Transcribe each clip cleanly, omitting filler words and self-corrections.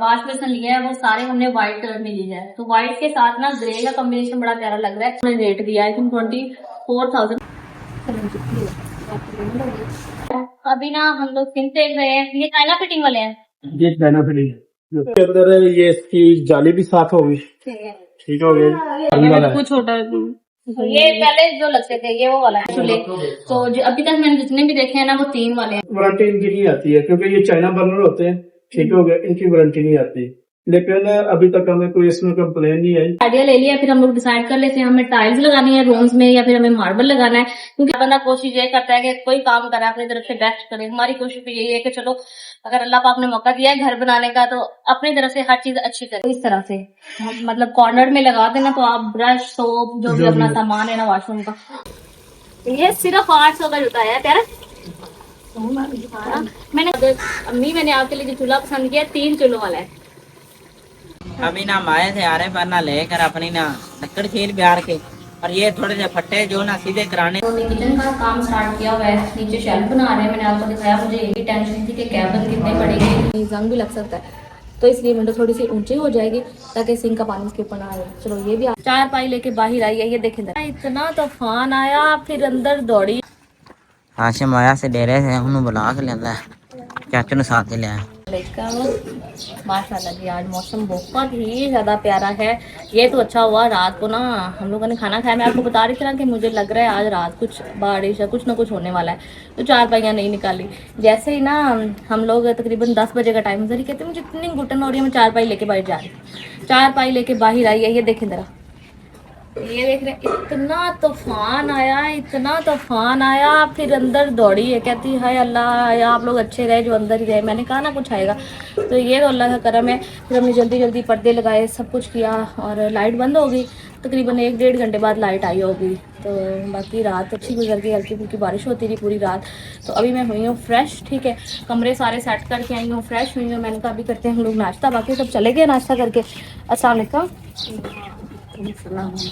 Wash basin लिया है वो सारे हमने व्हाइट कलर में लिया है, तो व्हाइट के साथ ना ग्रे का कॉम्बिनेशन बड़ा प्यारा लग रहा है। हमने रेट दिया है 24,000। अभी ना हम लोग सिंक देख रहे हैं, ये चाइना फिटिंग वाले हैं। ये चाइना फिटिंग है, इसके अंदर ये इसकी जाली भी साफ होगी, ठीक हो गया। कुछ छोटा ये पहले जो लगते थे ये वो वाला है चूल्हे, तो जो अभी तक मैंने जितने भी देखे हैं ना वो 3 वाले हैं। वारंटी इनकी नहीं आती है क्योंकि ये चाइना बर्नर होते हैं, ठीक हो गया, इनकी वारंटी नहीं आती। लेकिन अभी तक हमें कोई इसमें कंप्लेन नहीं आई। आइडिया ले लिया, फिर हम लोग डिसाइड कर लेते हैं हमें टाइल्स लगानी है रूम्स में या फिर हमें मार्बल लगाना है, क्योंकि बंदा कोशिश ये करता है कि कोई काम करे अपनी तरफ से बेस्ट करे। हमारी कोशिश भी यही है कि चलो अगर अल्लाह पाक ने मौका दिया है घर बनाने का तो अपनी तरफ से हर चीज अच्छी करे। इस तरह से मतलब कॉर्नर में लगा देना, तो आप ब्रश सोप जो भी अपना सामान है ना वॉशरूम का, ये सिर्फ 800 का जूता है प्यारा। मैंने आपके लिए जो चूल्हा पसंद किया 3 चूल्हों वाला है। अभी ना माए थे आ रहे पर ना लेकर अपनी ना लकड़ छील बिहार के, और ये थोड़े से फट्टे जो ना सीधे कराने। उन्होंने किचन का काम स्टार्ट किया हुआ है, नीचे शेल्फ बना रहे हैं। मैंने आपको दिखाया, मुझे यही टेंशन थी कि कैबिन कितने पड़ेंगे, जंग भी लग सकता है, तो इसलिए विंडो थोड़ी सी ऊंची हो जाएगी ताकि सिंक का पानी इसके ऊपर ना आए। चलो ये भी 4 पाई लेके बाहर आई है, ये देखें इतना तूफान आया फिर अंदर दौड़ी। हाशिम आया से डेरे से उन्होंने बुला के लेंदा चाचू ने साथ ले आया। माशाल्लाह जी आज मौसम बहुत ही ज्यादा प्यारा है। ये तो अच्छा हुआ रात को ना हम लोगों ने खाना खाया। मैं आपको बता रही थी ना कि मुझे लग रहा है आज रात कुछ बारिश है, कुछ ना कुछ होने वाला है, तो 4 पाइयाँ नहीं निकाली। जैसे ही ना हम लोग तकरीबन 10 बजे का टाइम जरी कहते मुझे इतनी घुटन हो रही है, मैं 4 पाई लेके बाहर जा रही हूँ। 4 पाई लेके बाहर आई है, ये देखें जरा, ये देख रहे इतना तूफान आया, इतना तूफान आया फिर अंदर दौड़ी है, कहती हाय अल्लाह आप लोग अच्छे रहे जो अंदर ही रहे। मैंने कहा ना कुछ आएगा, तो ये तो अल्लाह का करम है। फिर हमने जल्दी जल्दी पर्दे लगाए, सब कुछ किया और लाइट बंद हो गई। तकरीबन 1-1.5 घंटे बाद लाइट आई होगी, तो बाकी रात अच्छी गुजर गई, हल्की फुल्की बारिश होती रही पूरी रात। तो अभी मैं हुई हूँ फ्रेश, ठीक है, कमरे सारे सेट करके आई हूँ, फ्रेश हुई हूँ। मैंने कहा अभी करते हैं हम लोग नाश्ता, बाकी सब चले गए नाश्ता करके। अस्सलाम वालेकुम।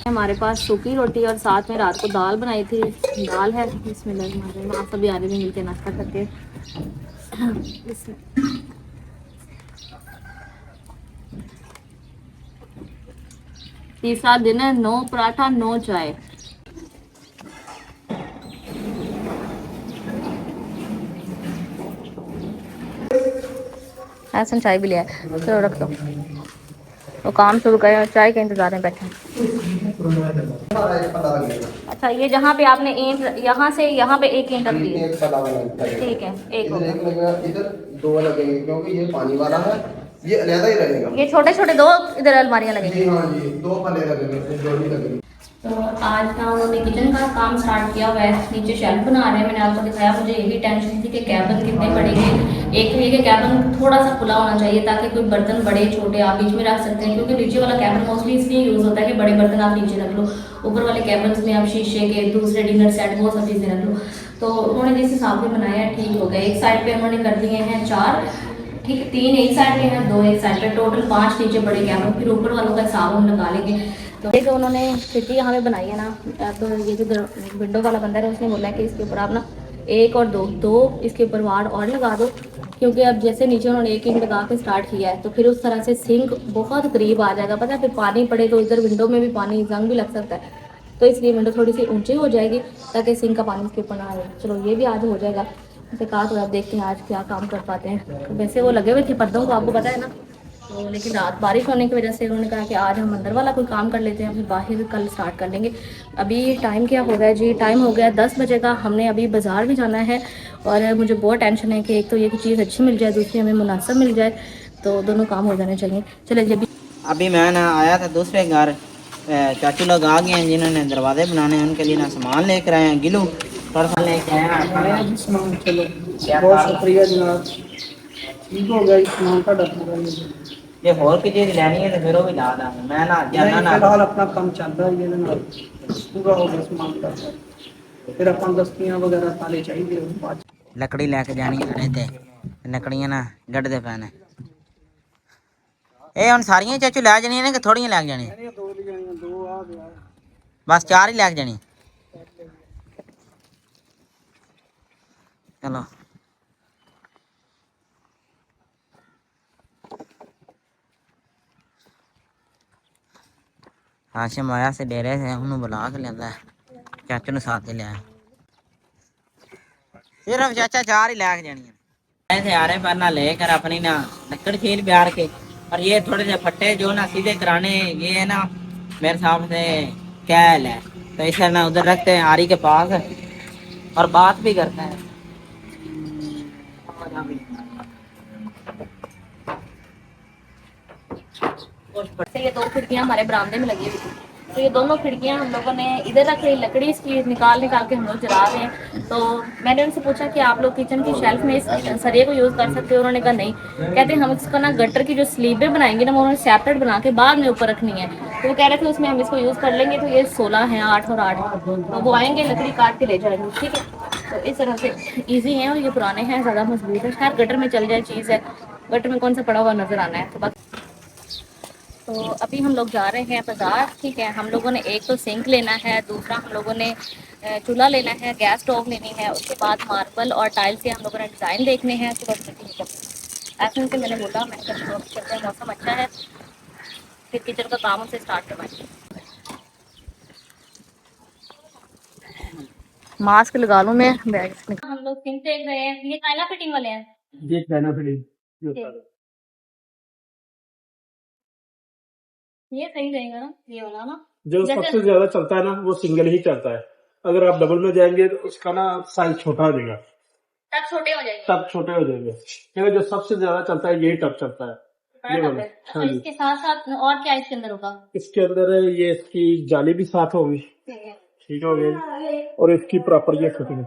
हमारे पास सूखी रोटी और साथ में रात को दाल बनाई थी, दाल है इसमें आप सभी आने में मिलके नाश्ता करके। तीसरा दिन है, 9 पराठा 9 चाय। ऐसा चाय भी लिया है, चलो रख दो। तो काम शुरू करें, चाय के इंतजार में बैठे। अच्छा ये जहाँ पे आपने ईंट यहाँ से यहाँ पे एक ईंट रख दी है, ठीक है, एक इधर 2 लगेंगे क्योंकि ये पानी वाला है, ये अलग ही रहेगा। ये छोटे छोटे 2 इधर अलमारियाँ लगेंगी। हाँ जी 2 पल्ले लगेंगे, जोड़ी लगेगी। तो आज ना उन्होंने किचन का काम स्टार्ट किया हुआ है, नीचे शेल्फ बना रहे हैं। मैंने आपको दिखाया, मुझे यही टेंशन थी कि कैबिन कितने पड़ेंगे। एक तो ये कि कैबिन थोड़ा सा खुला होना चाहिए ताकि कोई बर्तन बड़े छोटे आप बीच में रख सकते हैं, क्योंकि नीचे वाला कैबिन मोस्टली इसलिए यूज़ होता है कि बड़े बर्तन आप नीचे रख लो, ऊपर वाले कैबिन में आप शीशे के दूसरे डिनर सेट वो सब चीज़ें रख लो। तो उन्होंने जिस हिसाब से बनाया है ठीक हो गया। एक साइड पर उन्होंने कर दिए हैं 4, ठीक, 3 एक साइड पे हैं, 2 एक साइड पे, टोटल 5 नीचे बड़े कैबिन, फिर ऊपर वालों का हिसाब हम लगा लेंगे। तो ये जो उन्होंने खिड़की यहाँ पे बनाई है ना, तो ये जो विंडो वाला बंदा है उसने बोला है कि इसके ऊपर आप ना 1 और 2 इसके ऊपर वार्ड और लगा दो, क्योंकि अब जैसे नीचे उन्होंने 1 ईंट लगा के स्टार्ट किया है तो फिर उस तरह से सिंक बहुत करीब आ जाएगा। पता है फिर पानी पड़े तो इधर विंडो में भी पानी जंग भी लग सकता है, तो इसलिए विंडो थोड़ी सी ऊंची हो जाएगी ताकि सिंक का पानी इसके ऊपर ना आए। चलो ये भी आज हो जाएगा। उसे कहा तो आप देखते हैं आज क्या काम कर पाते हैं। वैसे वो लगे हुए थे पर्दों को, आपको पता है ना, तो लेकिन रात बारिश होने की वजह से उन्होंने कहा कि आज हम अंदर वाला कोई काम कर लेते हैं, फिर बाहर कल स्टार्ट कर लेंगे। अभी टाइम क्या हो गया जी, टाइम हो गया 10 बजे का। हमने अभी बाज़ार भी जाना है और मुझे बहुत टेंशन है कि एक तो ये कि चीज़ अच्छी मिल जाए, दूसरी हमें मुनासिब मिल जाए, तो दोनों काम हो जाने चाहिए। चले जी अभी मैं ना आया था दूसरे घर, चाचू लोग आ गए हैं जिन्होंने दरवाजे बनाने हैं, उनके लिए ना सामान लेकर आए हैं। गिलू थोड़ा लेके आए हैं सामान, चलो बहुत शुक्रिया जनाब, ठीक हो गया सामान का डर। ये होर की चीज लेनी है तो फिर वो भी ला दा मैं ना जाना ना। फिलहाल अपना काम चल रहा है, ये पूरा हो गया सामान का, फिर अपन दस्तियां वगैरह सारे चाहिए बाद। लकड़ी लेके जानी है ते लकड़ियां ना गड्ढदे पैने। ਇਹ ਹੁਣ ਸਾਰੀਆਂ ਚਾਚੂ ਲੈ ਜਾਣੀਆਂ ਨੇ ਕਿ ਥੋੜੀਆਂ ਲੈ ਜਾਣੀਆਂ? ਇਹ 2 ਲਿਆਈਆਂ, 2 ਆ ਗਿਆ, ਬਸ 4 ਹੀ ਲੈ ਜਾਣੀ। ਚਲੋ हाशिम आया से डेरे से उन्होंने बुला के लिया चाचू ने साथ ही लिया सिर्फ चाचा 4 ही लैके जानी ऐसे आ रहे पर ना लेकर अपनी ना लकड़ छील बिहार के और ये थोड़े से फट्टे जो ना सीधे कराने ये है ना मेरे साहब से कैल है तो इसे ना उधर रखते हैं आरी के पास और बात भी करते हैं से ये 2 खिड़कियां हमारे बरामदे में लगी हुई थी, तो ये दोनों खिड़कियां हम लोगों ने इधर रख रही, लकड़ी इसकी निकाल के हम लोग जला रहे हैं। तो मैंने उनसे पूछा कि आप लोग किचन की शेल्फ में इस सरिये को यूज़ कर सकते हो, उन्होंने कहा नहीं, कहते हम इसका ना गटर की जो स्लीबें बनाएंगे ना वो उन्होंने सेपरेट बना के बाद में ऊपर रखनी है, तो वो कह रहे थे उसमें हम इसको यूज़ कर लेंगे। तो ये 16 हैं, 8 और 8, तो वो आएंगे लकड़ी काट के ले जाएंगे, ठीक है। तो इस तरह से ईजी हैं और ये पुराने हैं, ज़्यादा मजबूत है, खैर गटर में चल जाए चीज़ है, गटर में कौन सा पड़ा हुआ नजर आना है। तो बस तो अभी हम लोग जा रहे हैं बाज़ार, ठीक है। हम लोगों ने एक तो सिंक लेना है, दूसरा हम लोगों ने चूल्हा लेना है, गैस स्टोव लेनी है, उसके बाद मार्बल और टाइल्स के हम लोगों ने डिज़ाइन देखने हैं। तो बस ऐसे से मैंने बोला मैं चलते हैं, मौसम अच्छा है, फिर किचन का काम उनसे स्टार्ट करवाएंगे। मास्क लगा लूँ मैं, बैग हम लोग सिंक देख रहे हैं, ये चाइना फिटिंग वाले हैं, ये चाइना फिटिंग ये सही रहेगा ना, ये वाला ना जो सबसे ज्यादा चलता है ना वो सिंगल ही चलता है। अगर आप डबल में जाएंगे तो उसका ना साइज छोटा हो जाएगा, तब छोटे हो जाएंगे, टब छोटे हो जाएंगे। क्योंकि जो सबसे ज्यादा चलता है यही टब चलता है, ये वाला। अच्छा, इसके साथ साथ और क्या इसके अंदर होगा? इसके अंदर ये इसकी जाली भी साथ होगी, ठीक हो गई, और इसकी प्रॉपर ये फिटिंग,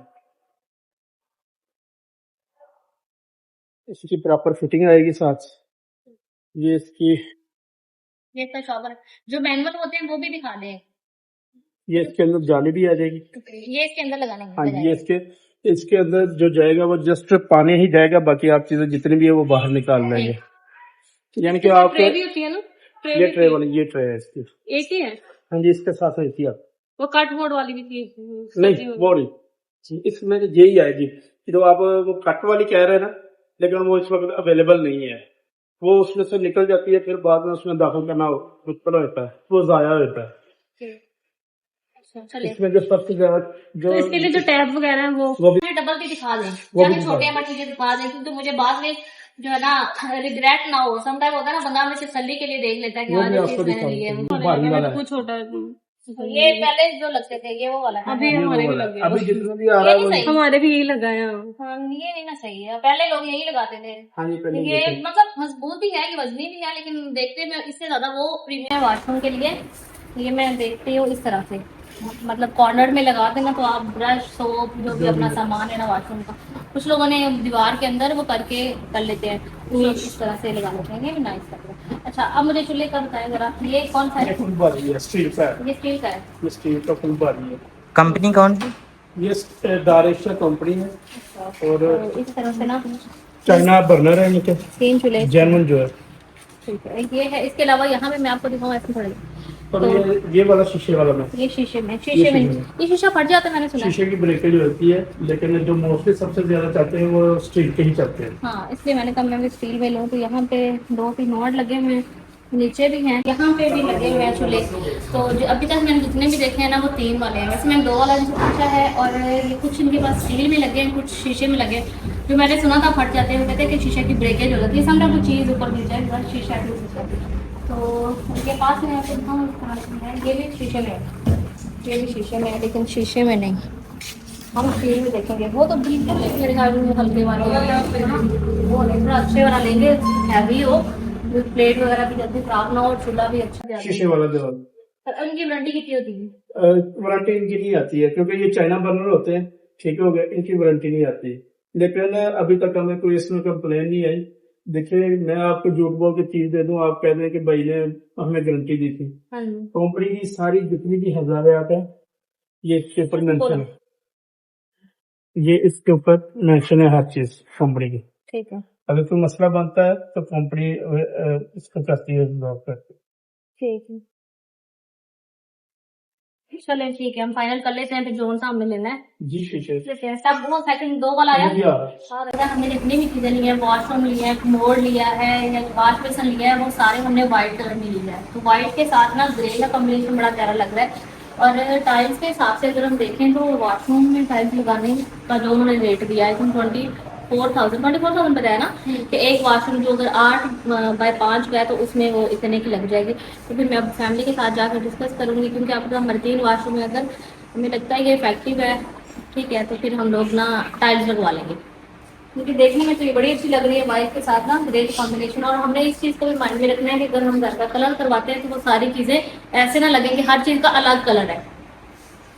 इसकी प्रॉपर फिटिंग आएगी साथ। ये इसकी ये इसका शॉवर जो मैनुअल होते हैं वो भी दिखा दें, ये इसके अंदर जाली भी आ जाएगी, ये इसके अंदर लगाने हाँ जी। ये इसके अंदर जो जाएगा वो जस्ट पानी ही जाएगा, बाकी आप चीजें जितनी भी है वो बाहर निकाल लेंगे। यानी कि आप ट्रे भी होती है ना, ये ट्रे वाली, ये ट्रे है इसकी, एक ही है, हाँ जी। इसके साथ होती है, वो कट बोर्ड वाली भी थी, नहीं वो नहीं, इसमें यही आएगी। जो आप वो कट वाली कह रहे हैं ना, लेकिन वो इस वक्त अवेलेबल नहीं है, वो उसमें से निकल जाती है, फिर बाद में उसमें दाखिल करना मुश्किल होता है, वो जाया होता है। इसमें जो सबसे ज्यादा जो तो इसके लिए जो टैब वगैरह है वो भी डबल की दिखा दें, चाहे छोटे या चीजें दिखा दें, क्योंकि मुझे बाद में जो है ना रिग्रेट ना हो। समटाइम होता है ना, बंदा हमें तसल्ली के लिए देख लेता है कि हाँ ये चीज मैंने ली है, कुछ छोटा ये पहले जो लगते थे ये वो वाला है, अभी हमारे भी लग गया, अभी जितना भी आ रहा है हमारे भी यही लगा है। हाँ, ये नहीं ना सही है, पहले लोग यही लगाते थे। हाँ जी, पहले ये मतलब मजबूत भी है, ये वजनी भी है, लेकिन देखते में इससे ज्यादा वो प्रीमियम वॉशरूम के लिए ये मैं देखती हूँ इस तरह से, मतलब कॉर्नर में लगा देना, तो आप ब्रश सोप जो भी अपना सामान है ना वॉशरूम का, कुछ लोगों ने दीवार के अंदर वो करके कर लेते हैं, तो इस तरह से लगा लेते हैं, ये भी नाइस लगता है। अच्छा, अब मुझे चूल्हे का बताएं जरा, ये कौन सा है? फुल बारी है, स्टील का है, ये स्टील का है, ये स्टील का फुल बारी है। कंपनी कौन सी? ये दारेशा कंपनी है, और तो इस तरह से ना चाइना बर्नर है इनके, 3 चूल्हे, जर्मन जो है, ठीक है। ये है, इसके अलावा यहाँ पे मैं आपको दिखाऊँ ऐसे थोड़ी, और ये वाला शीशे वाला में, ये शीशे में ये शीशा फट जाता है, मैंने सुना है। शीशे की ब्रेकेज होती है, लेकिन जो मोस्टली सबसे ज्यादा चलते हैं वो स्टील के ही चलते हैं। हाँ, इसलिए मैंने कहा मैं भी स्टील में लूँ। तो यहाँ पे 2-3 और लगे हुए हैं, नीचे भी हैं, यहाँ पे भी लगे हुए हैं चूल्हे। तो जो अभी तक मैंने जितने भी देखे हैं ना वो 3 वाले हैं, वैसे मैंने 2 वाला इनसे पूछा है, और ये कुछ इनके पास स्टील में लगे हैं, कुछ शीशे में लगे हैं। जो मैंने सुना था फट जाते हैं, कहते हैं कि शीशे की ब्रेकेज हो जाती है, समझा कोई चीज़ ऊपर गिर जाए, शीशा टूट। तो उनके पास में आपको दिखाऊँ, ये भी शीशे में है, ये भी शीशे में है, लेकिन शीशे में नहीं, हम स्टील में देखेंगे। वो तो बिल्कुल मेरे ख्याल में हल्के वाले वो नहीं, थोड़ा अच्छे वाला लेंगे, हैवी हो, प्लेट वगैरह भी जल्दी खराब ना हो, चूल्हा भी अच्छा शीशे वाला जो और उनकी वारंटी कितनी होती है? वारंटी इनकी नहीं आती है, क्योंकि ये चाइना बर्नर होते हैं, ठीक हो गया, इनकी वारंटी नहीं आती। लेकिन अभी तक हमें कोई इसमें कंप्लेन नहीं आई। देखिए, मैं आपको झूठ बोल के चीज दे दूं, आप कह दें कि भाई ने हमें गारंटी दी थी। कंपनी की सारी जितनी भी हजारात है ये इसके ऊपर मेंशन है, ये इसके ऊपर मेंशन है हर चीज कंपनी की। ठीक है, अगर कोई मसला बनता है तो कंपनी इसको करती है, ब्लॉक करती है। ठीक है। चले ठीक है, हम फाइनल कर लेते हैं फिर जोन सा हमें लेना है। जी ठीक है। ठीक है, सब वो सेकंड 2 वाला आया। जी आ रहा है। और अगर हमने जितनी भी चीजें ली है, वॉशरूम लिया है, मोड़ लिया है या वॉश बेसन लिया है, वो सारे हमने व्हाइट कलर में लिया है। तो व्हाइट के साथ ना ग्रे का कॉम्बिनेशन बड़ा प्यारा लग रहा है। और टाइल्स के हिसाब से अगर हम देखें तो वॉशरूम में टाइल्स लगाने का जो उन्होंने रेट दिया है 24,000 बताया ना कि एक वॉशरूम जो अगर 8x5 का है तो उसमें वो इतने की लग जाएगी। तो फिर मैं अब फैमिली के साथ जाकर डिस्कस करूंगी, क्योंकि आपका हमारे 3 वॉशरूम में अगर हमें लगता है ये इफेक्टिव है, ठीक है, तो फिर हम लोग ना टाइल्स लगवा लेंगे। क्योंकि देखने में तो ये बड़ी अच्छी लग रही है वाइट के साथ ना ग्रे कॉम्बिनेशन। और हमने इस चीज़ को भी माइंड में रखना है कि अगर हम घर का कलर करवाते हैं तो वो सारी चीज़ें ऐसे ना लगे कि हर चीज़ का अलग कलर है,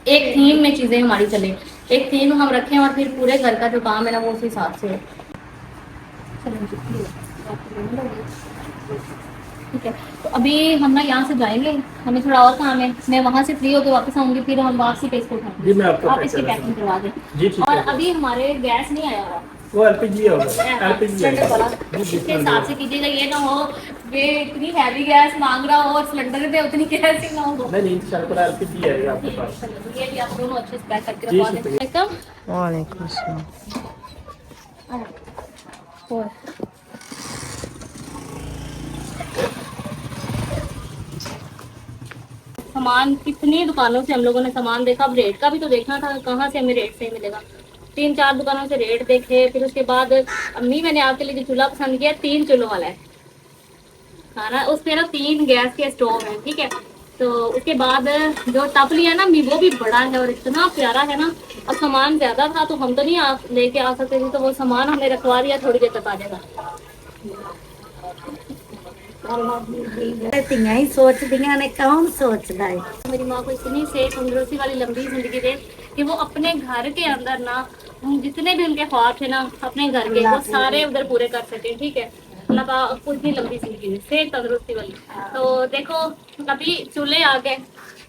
एक थीम में चीज़ें हमारी चले, एक थीम हम रखें और फिर पूरे घर का जो काम है ना वो उस हिसाब से हो। ठीक है, तो अभी हम ना यहाँ से जाएंगे, हमें थोड़ा और काम है, मैं वहाँ से फ्री होकर वापस आऊँगी, फिर हम वापसी पे इसको जी मैं आपको आप पैक इसकी करा पैकिंग करवा दें। जी ठीक और है। अभी हमारे गैस नहीं आया हुआ, वो एलपीजी होगा, एलपीजी सिलेंडर वाला, जी इसके हिसाब से कीजिएगा, ये ना हो वे इतनी हैवी गैस मांग रहा हो और सिलेंडर पे उतनी गैस ही ना हो। नहीं नहीं इंशाल्लाह एलपीजी आएगा आपके पास। चलो, ये भी आप दोनों अच्छे से पैक करके जी, रखवा दें। शुक्रिया। एकदम वालेकुम सलाम। और सामान कितनी दुकानों से हम लोगों ने सामान देखा, अब रेट का भी तो देखना था, कहाँ से हमें रेट सही मिलेगा। 3-4 दुकानों से रेट देखे, फिर उसके बाद अम्मी मैंने आपके लिए जो चूल्हा पसंद किया 3 चूल्हों वाला है खाना, उसमें ना 3 गैस के स्टोव है, ठीक है। तो उसके बाद जो टप लिया ना अम्मी वो भी बड़ा है और इतना प्यारा है ना। अब सामान ज्यादा था तो हम तो नहीं लेके आ सकते थे, तो वो सामान हमने रखवा दिया, थोड़ी देर तक आ जाएगा। ही सोचदियां ने कौन सोचता है। मेरी माँ को इतनी सेहत तंदुरुस्ती वाली लंबी जिंदगी दे कि वो अपने घर के अंदर ना जितने भी उनके ख्वाब थे ना अपने घर के, वो सारे उधर पूरे कर सके, ठीक है। अल्लाह का उतनी लंबी जिंदगी दे, सेहत तंदुरुस्ती वाली। तो देखो कभी चूल्हे आ गए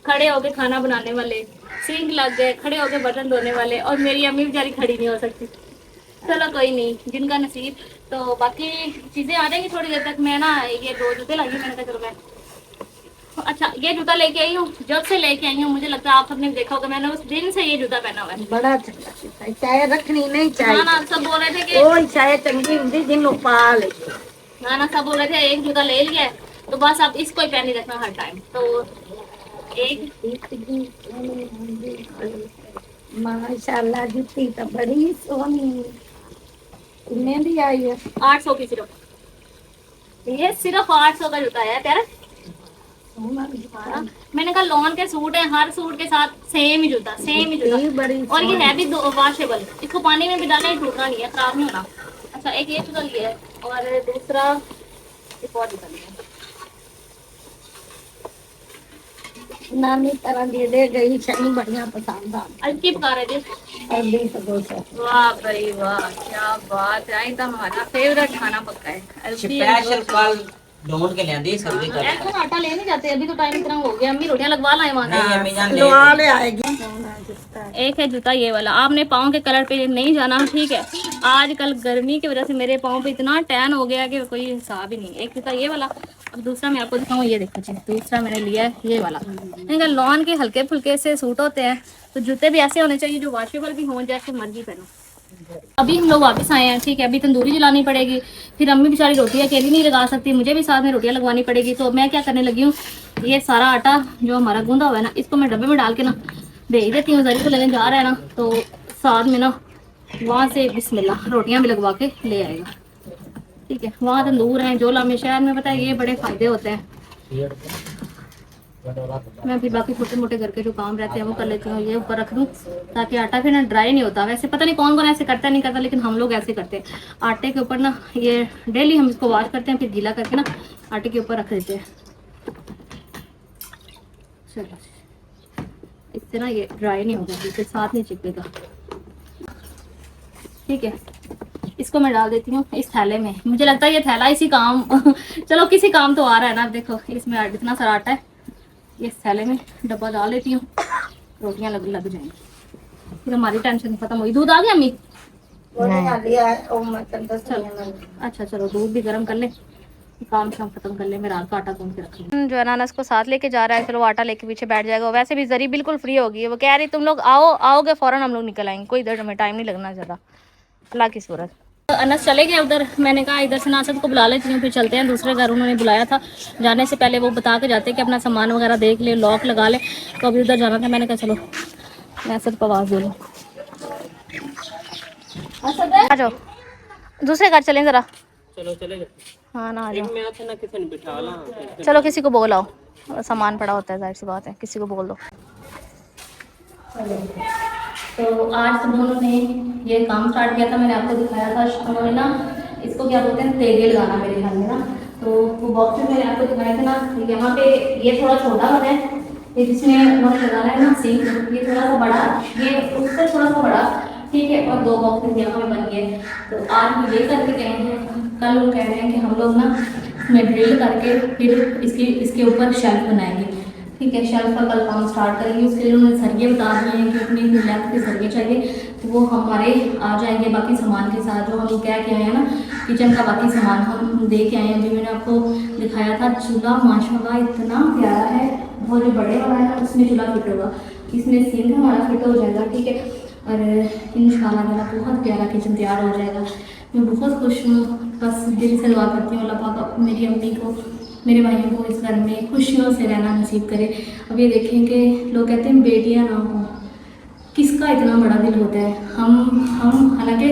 खड़े होके खाना बनाने वाले, सिंक लग गए खड़े होके बर्तन धोने वाले, और मेरी अम्मी बेचारी खड़ी नहीं हो सकती। चलो कोई नहीं, जिनका नसीब। तो बाकी चीजें आ जाएंगी थोड़ी देर तक। मैं ना ये 2 जूते लाई, मैंने कहा चलो मैं अच्छा ये जूता लेके आई हूँ, जब से लेके आई हूँ मुझे लगता है आप सबने देखा होगा, मैंने उस दिन से ये जूता पहना हुआ है। बड़ा चंगा सीता है, चाहे रखनी नहीं ना चाहिए। ना सब बोल रहे थे कि कोई चाहे चंगी हुंदी जिन्हों पाल ना सब बोल रहे थे एक जूता ले लिया है तो बस अब इसको ही पहन ही रखना हर टाइम। तो एक माशाल्लाह जुत्ती तो बड़ी सोहनी कितने दी आई है। 800 की सिर्फ, ये सिर्फ 800 का जूता है प्यारा। हाँ, मैंने कहा लॉन के सूट है, हर सूट के साथ सेम ही जूता, सेम ही जुत्ती जूता। बड़ी और ये है भी वॉशेबल, इसको पानी में भी डालना ही टूटना नहीं है, खराब नहीं होना। अच्छा एक ये जूता लिया है और दूसरा एक और जूता लिया है। नानी तरह दे गई छनी बढ़िया पसंद आ आज की पका रहे थे। और दी तो दो सौ। वाह भाई वाह, क्या बात है, एकदम हमारा फेवरेट खाना पक्का है। स्पेशल कल ढूंढ के लेंदी सर्दी कर। ऐसा ना आटा ले नहीं जाते, अभी तो टाइम इतना हो गया, अम्मी रोटियां लगवा लाए वहाँ नहीं अम्मी जान ले। लवा ले आएगी। एक है जूता ये वाला, आपने पाँव के कलर पे नहीं जाना, ठीक है। आजकल गर्मी की वजह से मेरे पाँव पे इतना टैन हो गया कि कोई हिसाब ही नहीं। एक जूता ये वाला, अब दूसरा मैं आपको दिखाऊँ, ये देखो जी दूसरा मैंने लिया है ये वाला। मैंने लॉन के हल्के फुल्के से सूट होते हैं, तो जूते भी ऐसे होने चाहिए जो वॉशेबल भी हों, जैसे मर्जी पहनो। अभी हम लोग वापस आए हैं, ठीक है। अभी तंदूरी जलानी पड़ेगी, फिर अम्मी बेचारी रोटी अकेली नहीं लगा सकती, मुझे भी साथ में रोटियां लगवानी पड़ेगी। तो मैं क्या करने लगी हूँ, ये सारा आटा जो हमारा गूंदा हुआ है ना, इसको मैं डब्बे में डाल के ना भेज देती हूँ। जरी को लेने जा रहा है ना, तो साथ में ना वहाँ से बिस्मिल्लाह रोटियां भी लगवा के ले आएगा, ठीक है। वहाँ तंदूर है जोला में, शहर में पता है ये बड़े फायदे होते हैं। मैं फिर बाकी छोटे मोटे घर के जो काम रहते हैं वो कर लेती हूँ, ये ऊपर रख दूँ ताकि आटा फिर ना ड्राई नहीं होता। वैसे पता नहीं कौन कौन ऐसे करता नहीं करता, लेकिन हम लोग ऐसे करते हैं। आटे के ऊपर ना ये डेली हम इसको वॉश करते हैं, फिर गीला करके ना आटे के ऊपर रख देते हैं। चलो इससे ना ये ड्राई नहीं होगा, इसके साथ नहीं चिपकेगा, ठीक है। इसको मैं डाल देती हूँ इस थैले में। मुझे लगता है ये थैला इसी काम चलो किसी काम तो आ रहा है ना। देखो इसमें इतना सारा आटा है, ये थैले में डब्बा डाल देती हूँ, रोटियां लग जाएंगी, फिर हमारी टेंशन खत्म हुई। दूध आ गया अम्मी? चलो अच्छा चलो दूध भी गर्म कर ले, काम शाम खत्म कर ले, मैं रात का आटा गूंथ के रख लूँ। जो है ना अनस को साथ लेके जा रहा है, फिर वो आटा लेके पीछे बैठ जाएगा। वैसे भी जरी बिल्कुल फ्री होगी, वो कह रही तुम लोग आओगे फौरन हम लोग निकल आएंगे, कोई इधर हमें टाइम नहीं लगना ज़्यादा, अल्लाह की सूरत। अनस चले गए उधर, मैंने कहा इधर से नासद को बुला लेती हूँ, फिर चलते हैं दूसरे घर। उन्होंने बुलाया था, जाने से पहले वो बता के जाते कि अपना सामान वगैरह देख ले, लॉक लगा ले, तो अभी उधर जाना था। मैंने कहा चलो नासद को आवाज़ दे लो। आ जाओ दूसरे घर चलें ज़रा। चलो चले जाओ। हाँ ना आ जाओ। मैं ना किसी ने बिठा ला। चलो किसी को बोल आओ, सामान पड़ा होता है, जाहिर सी बात है, किसी को बोल दो। तो आज तुम दोनों ने ये काम स्टार्ट किया था, मैंने आपको दिखाया था। उन्होंने ना इसको क्या बोलते हैं, तेगे लगाना मेरे ख्याल में ना, तो वो बॉक्स में मैंने आपको दिखाया था ना, यहाँ पे ये थोड़ा छोटा बना है, ये जिसमें उन्होंने लगाना है ना सिंक, ये थोड़ा सा बड़ा, ये उससे थोड़ा सा बड़ा, ठीक है, और 2 बॉक्सेस यहाँ पे बन गए। तो आज ये करके गए हैं, कल वो कह रहे हैं कि हम लोग ना इसमें ड्रिल करके फिर इसके ऊपर शेल्फ बनाएंगे, ठीक है। शेल्फ का कल काम स्टार्ट करेंगे। उसके लिए उन्होंने सरिये बता दिए हैं कि अपनी लेंथ के सरिये चाहिए, तो वो हमारे आ जाएंगे बाकी सामान के साथ। जो हम क्या क्या है ना, किचन का बाकी सामान हम दे के आए हैं। अभी मैंने आपको दिखाया था चूल्हा, माशाल्लाह इतना प्यारा है, बहुत जो बड़े वाला है उसमें चूल्हा फिट होगा, इसमें सिंक हमारा फिट हो जाएगा, ठीक है। और इंशाल्लाह बहुत प्यारा किचन तैयार हो जाएगा। मैं बहुत खुश हूँ, बस दिल से दुआ करती हूँ अल्लाह पाक मेरी अम्मी को, मेरे भाइयों को इस घर में खुशियों से रहना नसीब करे। अब ये देखें कि लोग कहते हैं बेटियां ना हो, किसका इतना बड़ा दिल होता है। हम हालांकि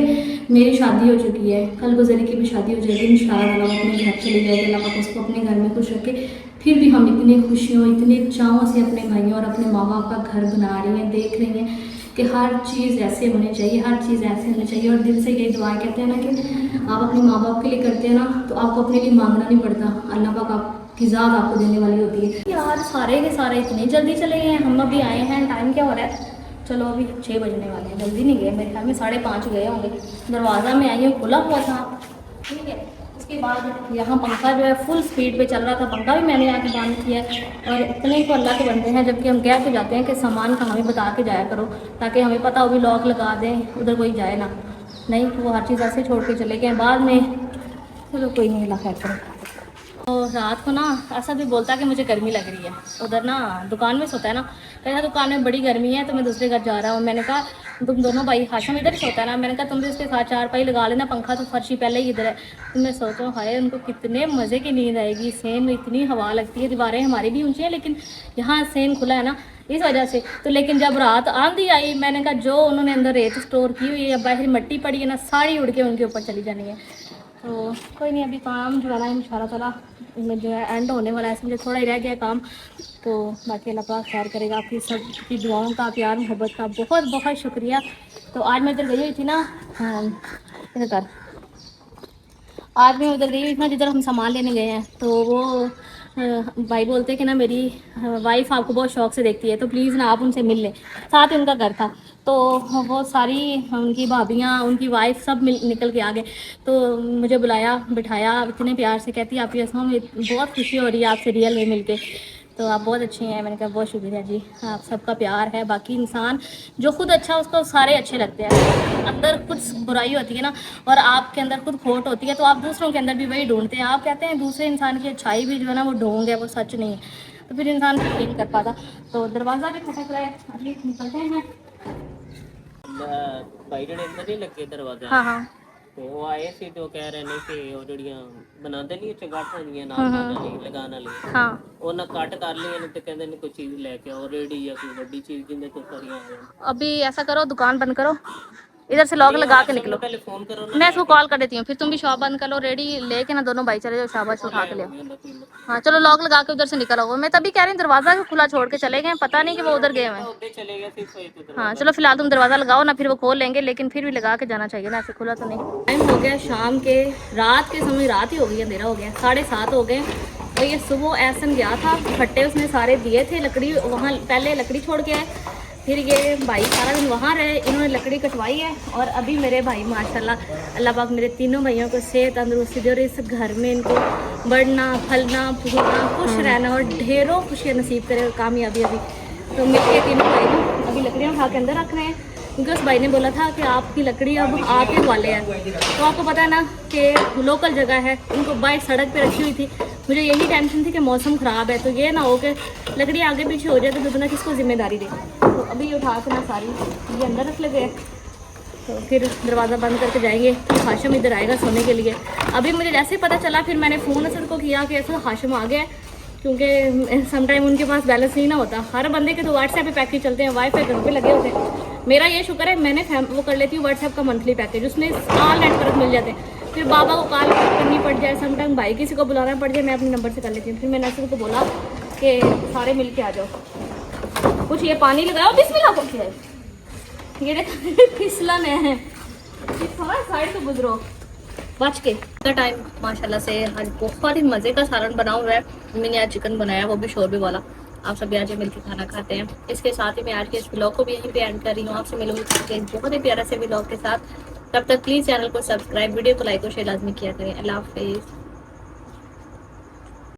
मेरी शादी हो चुकी है, कल गुजरी की भी शादी हो जाएगी इंशाल्लाह, वो अपने घर चले जाएगी, अल्लाह पाक उसको अपने घर में खुश रखे। फिर भी हम इतनी खुशियों इतने चाहों से अपने भाइयों और अपने माँ बाप का घर बना रही हैं, देख रही हैं कि हर चीज़ ऐसे होनी चाहिए, हर चीज़ ऐसे होनी चाहिए। और दिल से यही दुआ कहते हैं ना कि आप अपने माँ बाप के लिए करते हैं ना, तो आपको अपने लिए मांगना नहीं पड़ता, अल्लाह पाक आपकी ज़ात आपको देने वाली होती है। यार सारे के सारे इतनी जल्दी चले गए हैं, हम अभी आए हैं, टाइम क्या हो रहा है, चलो अभी 6 बजने वाले हैं, जल्दी नहीं गए, मेरे ख्याल में 5:30 गए होंगे। दरवाज़ा में आई हूँ, खुला हुआ था, ठीक है। उसके बाद यहाँ पंखा जो है फुल स्पीड पे चल रहा था, पंखा भी मैंने आके बंद किया है। और इतने को अल्लाह के बनते हैं, जबकि हम कह के जाते हैं कि सामान का हमें बता के जाया करो, ताकि हमें पता हो भी लॉक लगा दें, उधर कोई जाए ना। नहीं, वो हर चीज़ ऐसे छोड़ के चले गए बाद में। चलो कोई नहीं, अल्लाह खैर करो। तो रात को ना ऐसा भी बोलता है कि मुझे गर्मी लग रही है, उधर ना दुकान में सोता है ना, कहता दुकान में बड़ी गर्मी है तो मैं दूसरे घर जा रहा हूँ। मैंने कहा तुम दोनों भाई, हाशम इधर ही सोता है ना, मैंने कहा तुम भी उसके साथ 4 लगा लेना, पंखा तो फर्शी पहले ही इधर है। तो मैं सोचूँ हाय उनको कितने मज़े की नींद आएगी, सेन में इतनी हवा लगती है, दीवारें हमारी भी ऊँची हैं लेकिन यहाँ सेन खुला है ना, इस वजह से। तो लेकिन जब रात आंधी आई, मैंने कहा जो उन्होंने अंदर रेत स्टोर की हुई है, बाहर मट्टी पड़ी है ना, सारी उड़ के उनके ऊपर चली जानी है। तो कोई नहीं, अभी काम जो है ना इंशाल्लाह ताला में जो है एंड होने वाला है, मुझे थोड़ा ही रह गया काम। तो बाकी अल्लाह पाक खैर करेगा। आपकी सबकी दुआओं का, प्यार मोहब्बत का बहुत बहुत शुक्रिया। तो आज मैं इधर गई हुई थी ना, इधर कर, आज मैं उधर गई हुई थी ना जिधर हम सामान लेने गए हैं। तो वो भाई बोलते हैं कि ना मेरी वाइफ आपको बहुत शौक से देखती है, तो प्लीज़ ना आप उनसे मिल लें। साथ ही उनका घर था, तो वो सारी उनकी भाभियाँ, उनकी वाइफ सब निकल के आ गए। तो मुझे बुलाया, बिठाया, इतने प्यार से कहती है आपकी असमा में बहुत खुशी हो रही है आपसे रियल में मिलके, तो आप बहुत अच्छी हैं। मैंने कहा बहुत शुक्रिया जी, आप सबका प्यार है। बाकी इंसान जो खुद अच्छा उसको सारे अच्छे लगते हैं। अंदर कुछ बुराई होती है ना और आपके अंदर खुद खोट होती है, तो आप दूसरों के अंदर भी वही ढूंढते हैं। आप कहते हैं दूसरे इंसान की अच्छाई भी जो है ना वो ढूंढ है, वो सच नहीं है, तो फिर इंसान फील नहीं कर पाता। तो दरवाज़ा भी खटक रहा है, अभी निकलते हैं। भाई ਜਿਹੜੇ ਅੰਦਰ ਨਹੀਂ ਲੱਗੇ ਦਰਵਾਜ਼ਾ, हाँ हाँ ਤੇ ਉਹ ਆਏ ਸੀ ਤੇ ਉਹ ਕਹਿ ਰਹੇ ਨੇ ਕਿ ਉਹ ਜਿਹੜੀਆਂ ਬਣਾਉਂਦੇ ਨਹੀਂ ਚਗਾਠਾਂ ਦੀਆਂ ਨਾਲ ਲਗਾਉਣ ਵਾਲੀ, हाँ ਉਹਨਾਂ ਕੱਟ ਕਰ ਲਈਆਂ ਨੇ ਤੇ ਕਹਿੰਦੇ ਨੇ ਕੋਈ ਚੀਜ਼ ਲੈ ਕੇ ਆਓ ਰੇਡੀ ਜਾਂ ਕੋਈ ਵੱਡੀ ਚੀਜ਼ ਜਿੰਦੇ ਤੋਂ ਸਾਰੀਆਂ ਆ ਜਾਣ। अभी ऐसा करो, दुकान बंद करो, इधर से लॉक लगा के निकलो। पहले फोन करो ना, मैं इसको कॉल कर देती हूँ, फिर तुम भी शॉप बंद कर लो, रेडी लेके ना दोनों भाई चले जाओ, शाबाश उठा के ले आओ। हाँ चलो लॉक लगा के उधर से निकल आओ। मैं तभी कह रही हूँ दरवाज़ा खुला छोड़ के चले गए, पता नहीं कि वो उधर गए हुए हैं। चले गए थे। हाँ चलो फिलहाल तुम दरवाज़ा लगाओ ना, फिर वो खोल लेंगे, लेकिन फिर भी लगा के जाना चाहिए ना, ऐसे खुला तो नहीं। टाइम हो गया शाम के, रात के समय, रात ही हो गई, अंधेरा हो गया, 7:30 हो गए। और ये सुबह ऐसन गया था, फट्टे उसने सारे दिए थे, लकड़ी वहाँ पहले लकड़ी छोड़ के आए, फिर ये भाई सारा दिन वहाँ रहे, इन्होंने लकड़ी कटवाई है। और अभी मेरे भाई माशाल्लाह अल्लाह पाक मेरे तीनों भाइयों को सेहत तंदुरुस्ती दे और इस घर में इनको बढ़ना फलना फूलना खुश रहना और ढेरों खुशियाँ नसीब करे और कामयाबी। अभी तो मेरे तीनों भाई ना अभी लकड़ियाँ उठा के अंदर रख रहे हैं, क्योंकि उस भाई ने बोला था कि आपकी लकड़ी अब आपके वाले हैं। तो आपको पता है ना कि लोकल जगह है, उनको बाइक सड़क पे रखी हुई थी। मुझे यही टेंशन थी कि मौसम ख़राब है तो ये ना हो कि लकड़ी आगे पीछे हो जाए तो दुगना किसको जिम्मेदारी दे। तो अभी ये उठा के ना सारी ये अंदर रख लगे, तो फिर दरवाज़ा बंद करके जाएंगे। हाशिम इधर आएगा सोने के लिए। अभी मुझे जैसे ही पता चला फिर मैंने फ़ोन असद को किया कि ऐसा हाशिम आ गया है, क्योंकि समटाइम उनके पास बैलेंस नहीं ना होता। हर बंदे के तो व्हाट्सएप पे पैकेज चलते हैं, वाईफाई घर पे लगे होते हैं। मेरा ये शुक्र है मैंने वो कर लेती हूँ व्हाट्सएप का मंथली पैकेज, उसमें ऑल नेटवर्क मिल जाते हैं। फिर बाबा को कॉल करनी पड़ जाए, समटाइम भाई किसी को बुलाना पड़ जाए, मैं अपने नंबर से कर लेती हूँ। फिर मैंने असद को बोला कि सारे मिल के आ जाओ। कुछ ये पानी लगाओ, बिस्मिल्लाह को किया है, ये देखो फिसलन है, थोड़ा साइड तो गुजरो बच के। का टाइम माशाल्लाह से आज बहुत ही मज़े का सालन बना हुआ है। मैंने आज चिकन बनाया, वो भी शोरबे वाला। आप सभी आज मिलकर खाना खाते हैं। इसके साथ ही मैं आज के इस व्लॉग को भी यहीं पे एंड कर रही हूँ। आपसे मिलूंगी बहुत ही प्यारा से व्लॉग के साथ। तब तक प्लीज़ चैनल को सब्सक्राइब, वीडियो को लाइक और शेयर लाजमी किया करें। अल्लाह हाफिज़।